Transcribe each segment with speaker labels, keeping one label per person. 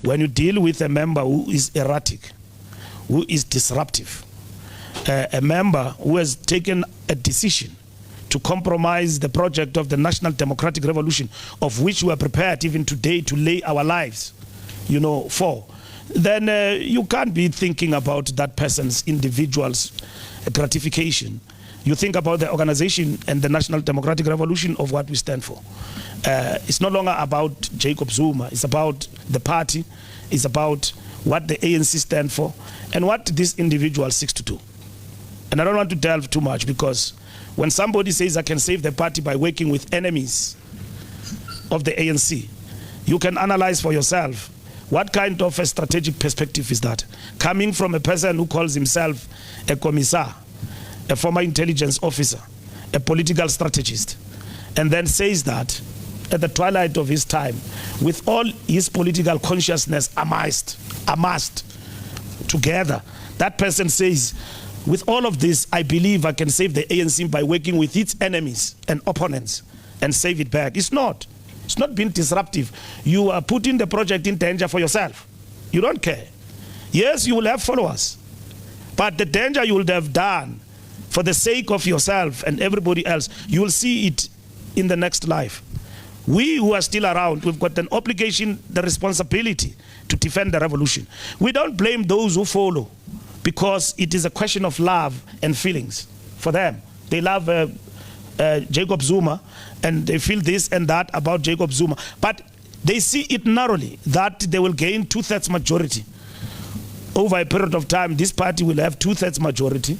Speaker 1: when you deal with a member who is erratic, who is disruptive, a member who has taken a decision to compromise the project of the National Democratic Revolution, of which we are prepared even today to lay our lives, for, then you can't be thinking about that person's individual's gratification. You think about the organization and the National Democratic Revolution of what we stand for. It's no longer about Jacob Zuma. It's about the party. It's about what the ANC stand for and what this individual seeks to do. And I don't want to delve too much, because when somebody says I can save the party by working with enemies of the ANC, you can analyze for yourself what kind of a strategic perspective is that, coming from a person who calls himself a commissar, a former intelligence officer, a political strategist, and then says that at the twilight of his time, with all his political consciousness amassed together, that person says, with all of this, I believe I can save the ANC by working with its enemies and opponents and save it back. It's not being disruptive. You are putting the project in danger for yourself. You don't care. Yes, you will have followers, but the danger you would have done for the sake of yourself and everybody else, you will see it in the next life. We who are still around, we've got an obligation, the responsibility to defend the revolution. We don't blame those who follow, because it is a question of love and feelings for them. They love Jacob Zuma, and they feel this and that about Jacob Zuma, but they see it narrowly, that they will gain 2/3 majority. Over a period of time, this party will have 2/3 majority.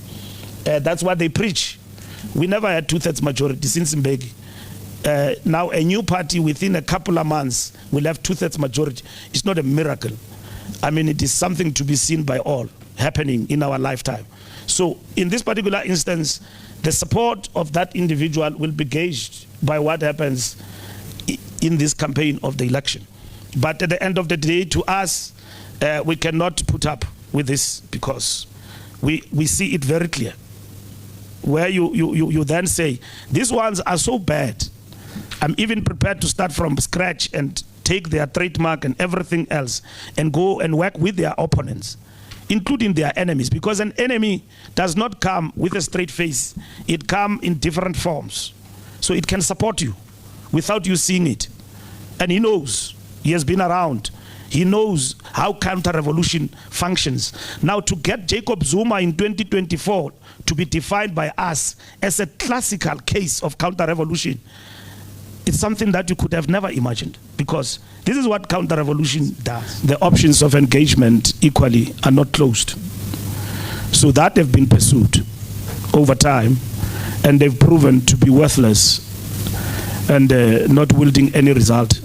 Speaker 1: That's what they preach. We never had 2/3 majority since Mbeki. Now a new party within a couple of months will have 2/3 majority. It's not a miracle. I mean, it is something to be seen by all, happening in our lifetime. So in this particular instance, the support of that individual will be gauged by what happens in this campaign of the election. But at the end of the day, to us, we cannot put up with this, because we see it very clear. Where you then say, these ones are so bad, I'm even prepared to start from scratch and take their trademark and everything else and go and work with their opponents, including their enemies, because an enemy does not come with a straight face. It comes in different forms. So it can support you without you seeing it. And he knows, he has been around. He knows how counter-revolution functions. Now, to get Jacob Zuma in 2024 to be defined by us as a classical case of counter-revolution, it's something that you could have never imagined, because this is what counter-revolution does. The options of engagement equally are not closed. So that they've been pursued over time, and they've proven to be worthless and not wielding any result,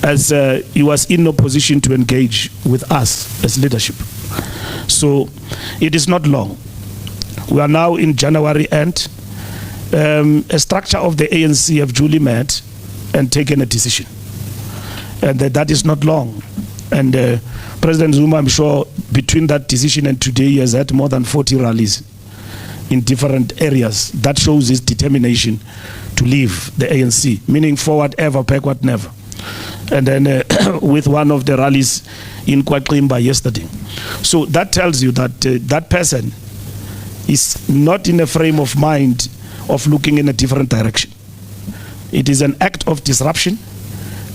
Speaker 1: as he was in no position to engage with us as leadership. So it is not long. We are now in January end. A structure of the ANC have duly met and taken a decision, and that is not long. And President Zuma, I'm sure, between that decision and today, he has had more than 40 rallies in different areas. That shows his determination to leave the ANC, meaning forward ever, backward never. And then with one of the rallies in Kwaklimba yesterday. So that tells you that that person is not in a frame of mind of looking in a different direction. It is an act of disruption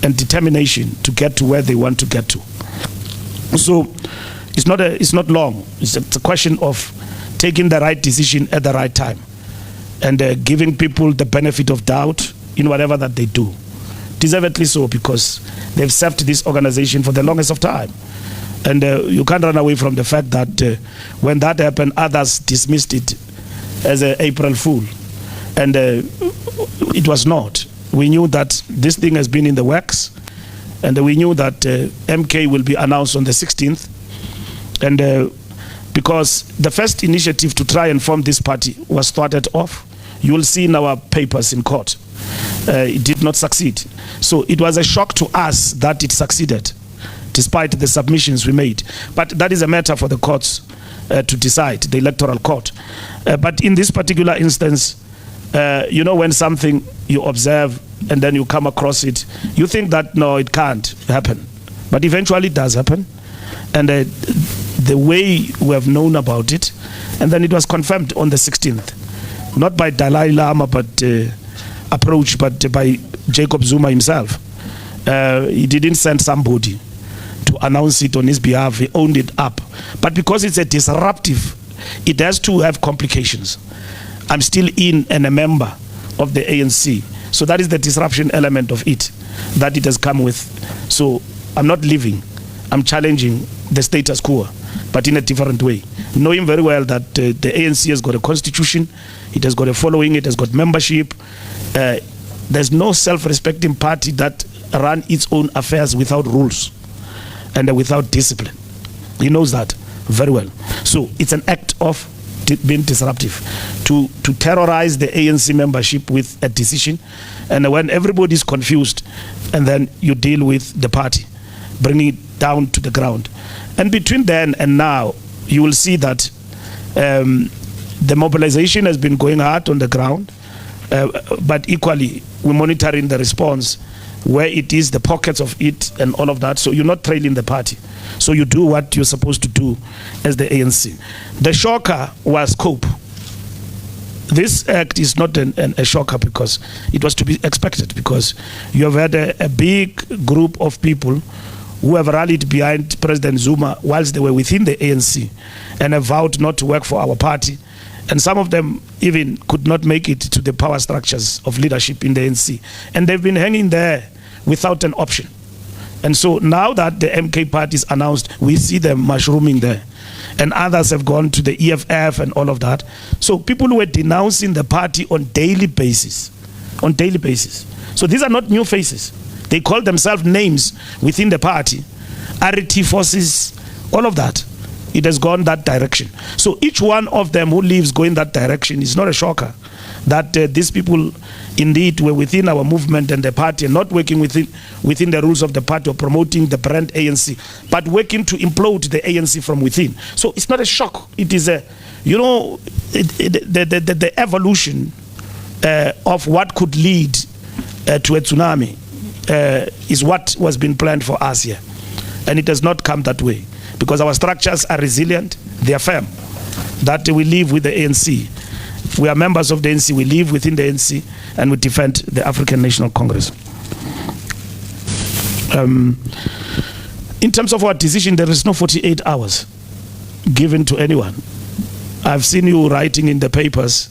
Speaker 1: and determination to get to where they want to get to. So it's not long. It's a question of taking the right decision at the right time, and giving people the benefit of doubt in whatever that they do. Deservedly so, because they've served this organization for the longest of time. And you can't run away from the fact that when that happened, others dismissed it as an April Fool. And it was not. We knew that this thing has been in the works, and we knew that MK will be announced on the 16th. And because the first initiative to try and form this party was started off, you will see in our papers in court, it did not succeed. So it was a shock to us that it succeeded, despite the submissions we made. But that is a matter for the courts to decide, the electoral court. But in this particular instance, you know, when something you observe and then you come across it, you think that no, it can't happen. But eventually it does happen. And the way we have known about it, and then it was confirmed on the 16th, not by Dalai Lama, but approached, but by Jacob Zuma himself. He didn't send somebody to announce it on his behalf. He owned it up. But because it's a disruptive, it has to have complications. I'm still in and a member of the ANC. So that is the disruption element of it that it has come with. So I'm not leaving. I'm challenging the status quo, but in a different way. Knowing very well that the ANC has got a constitution, it has got a following, it has got membership. There's no self-respecting party that run its own affairs without rules and without discipline. He knows that very well. So it's an act of being disruptive to terrorize the ANC membership with a decision, and when everybody is confused, and then you deal with the party, bringing it down to the ground. And between then and now, you will see that the mobilization has been going hard on the ground, but equally we're monitoring the response, where it is, the pockets of it and all of that. So you're not trailing the party. So you do what you're supposed to do as the ANC. The shocker was COPE. This act is not a shocker because it was to be expected, because you have had a big group of people who have rallied behind President Zuma whilst they were within the ANC and have vowed not to work for our party. And some of them even could not make it to the power structures of leadership in the ANC. And they've been hanging there without an option. And so now that the MK party is announced, we see them mushrooming there. And others have gone to the EFF and all of that. So people who were denouncing the party on daily basis. So these are not new faces. They call themselves names within the party. RT forces, all of that. It has gone that direction. So each one of them who leaves going that direction is not a shocker that these people indeed were within our movement and the party and not working within the rules of the party or promoting the brand ANC, but working to implode the ANC from within. So it's not a shock. It is a, the evolution of what could lead to a tsunami is what was being planned for us here. And it has not come that way, because our structures are resilient, they are firm, that we live with the ANC. We are members of the ANC, we live within the ANC, and we defend the African National Congress. In terms of our decision, there is no 48 hours given to anyone. I've seen you writing in the papers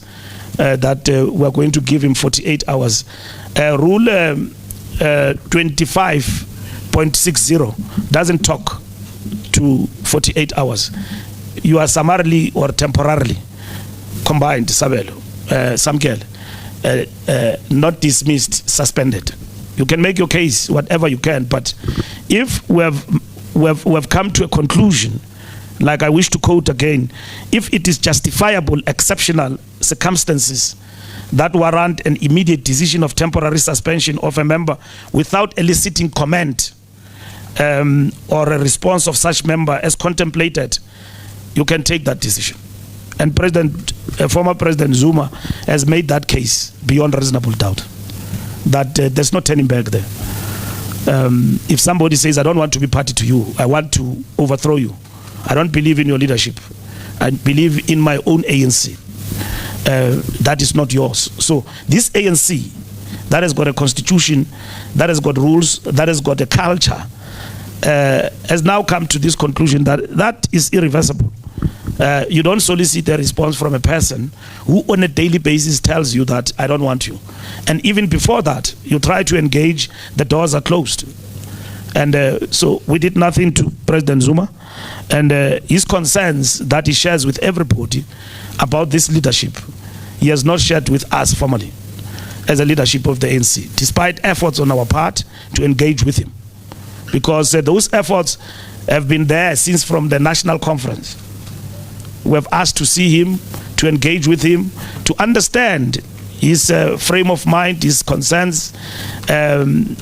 Speaker 1: that we're going to give him 48 hours. Rule 25.60 doesn't talk to 48 hours. You are summarily or temporarily combined, Samkel, not dismissed, suspended. You can make your case, whatever you can, but if we have come to a conclusion, like I wish to quote again, if it is justifiable, exceptional circumstances that warrant an immediate decision of temporary suspension of a member without eliciting comment or a response of such member as contemplated, you can take that decision. And former President Zuma has made that case beyond reasonable doubt, that there's no turning back there. If somebody says, I don't want to be party to you, I want to overthrow you, I don't believe in your leadership, I believe in my own ANC, that is not yours. So this ANC that has got a constitution, that has got rules, that has got a culture, has now come to this conclusion that that is irreversible. You don't solicit a response from a person who on a daily basis tells you that I don't want you. And even before that, you try to engage, the doors are closed. And so we did nothing to President Zuma, and his concerns that he shares with everybody about this leadership, he has not shared with us formally as a leadership of the ANC, despite efforts on our part to engage with him. Because those efforts have been there since from the national conference. We have asked to see him, to engage with him, to understand his frame of mind, his concerns, and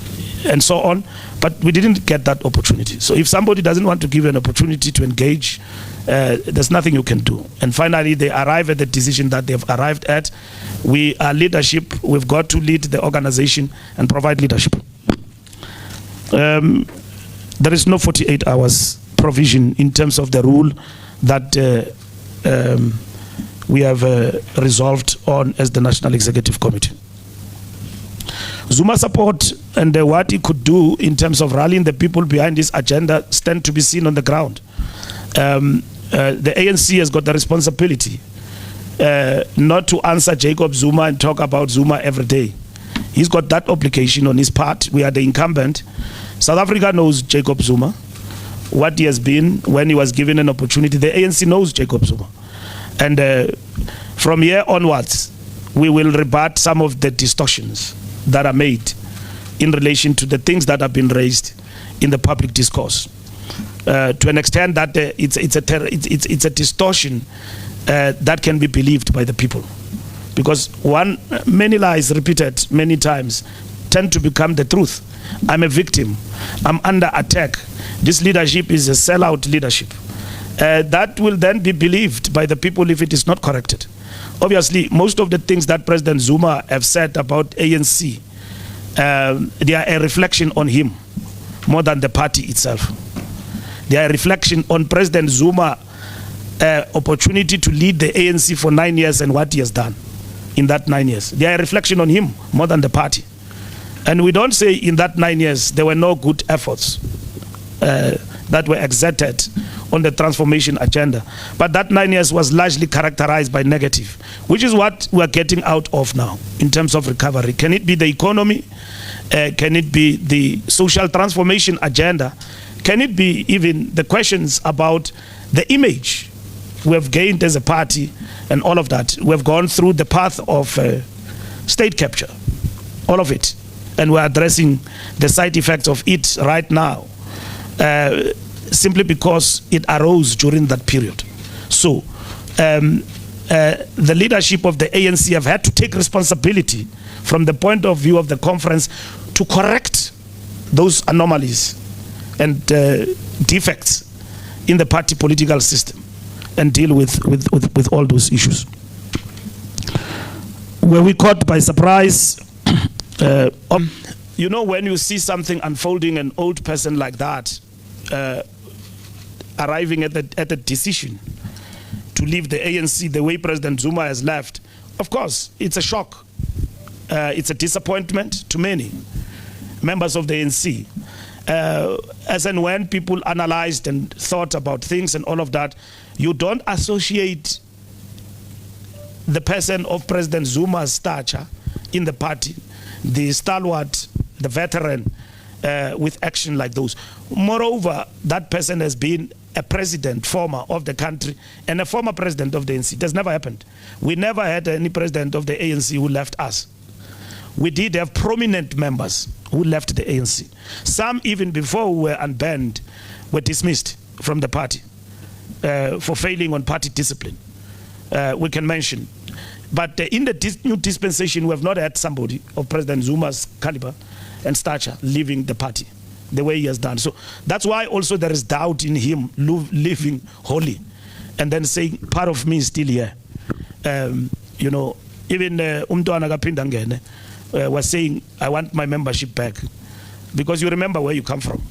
Speaker 1: so on. But we didn't get that opportunity. So if somebody doesn't want to give you an opportunity to engage, there's nothing you can do. And finally, they arrive at the decision that they've arrived at. We are leadership. We've got to lead the organization and provide leadership. there is no 48 hours provision in terms of the rule that we have resolved on as the National Executive Committee. Zuma support and what he could do in terms of rallying the people behind this agenda stand to be seen on the ground. The ANC has got the responsibility not to answer Jacob Zuma and talk about Zuma every day. He's got that obligation on his part. We are the incumbent. South Africa knows Jacob Zuma, what he has been when he was given an opportunity. The ANC knows Jacob Zuma. And from here onwards, we will rebut some of the distortions that are made in relation to the things that have been raised in the public discourse. To an extent that it's a distortion that can be believed by the people. Because many lies repeated many times tend to become the truth. I'm a victim. I'm under attack. This leadership is a sellout leadership. That will then be believed by the people if it is not corrected. Obviously, most of the things that President Zuma have said about ANC, they are a reflection on him more than the party itself. They are a reflection on President Zuma opportunity to lead the ANC for 9 years and what he has done in that 9 years. They are a reflection on him more than the party. And we don't say in that 9 years there were no good efforts that were exerted on the transformation agenda. But that 9 years was largely characterized by negative, which is what we're getting out of now in terms of recovery. Can it be the economy? Can it be the social transformation agenda? Can it be even the questions about the image we have gained as a party and all of that? We have gone through the path of state capture, all of it. And we're addressing the side effects of it right now. Simply because it arose during that period. So the leadership of the ANC have had to take responsibility from the point of view of the conference to correct those anomalies and defects in the party political system and deal with all those issues. Were we caught by surprise? You know, when you see something unfolding, an old person like that arriving at the decision to leave the ANC the way President Zuma has left, of course, it's a shock. It's a disappointment to many members of the ANC. As and when people analyzed and thought about things and all of that, you don't associate the person of President Zuma's stature in the party, the stalwart, the veteran, with action like those. Moreover, that person has been a president, former of the country, and a former president of the ANC. It has never happened. We never had any president of the ANC who left us. We did have prominent members who left the ANC. Some, even before we were unbanned, were dismissed from the party for failing on party discipline. We can mention. But in the new dispensation, we have not had somebody of President Zuma's caliber and stature leaving the party the way he has done. So that's why also there is doubt in him living wholly and then saying, part of me is still here. You know, even Umtuana Kapindangene was saying, I want my membership back. Because you remember where you come from.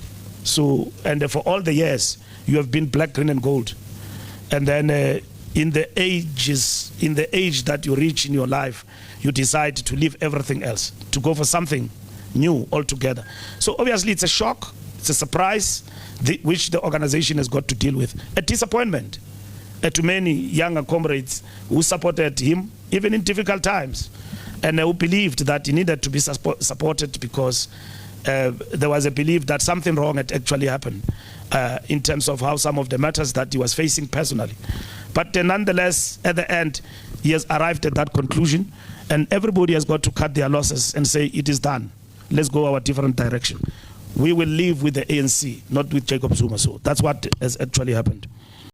Speaker 1: So, and for all the years, you have been black, green, and gold. And then in the age that you reach in your life, you decide to leave everything else, to go for something new altogether. So obviously it's a shock, it's a surprise, which the organization has got to deal with. A disappointment to many younger comrades who supported him, even in difficult times, and who believed that he needed to be supported because there was a belief that something wrong had actually happened in terms of how some of the matters that he was facing personally. But nonetheless, at the end, he has arrived at that conclusion, and everybody has got to cut their losses and say, it is done. Let's go our different direction. We will live with the ANC, not with Jacob Zuma. So that's what has actually happened.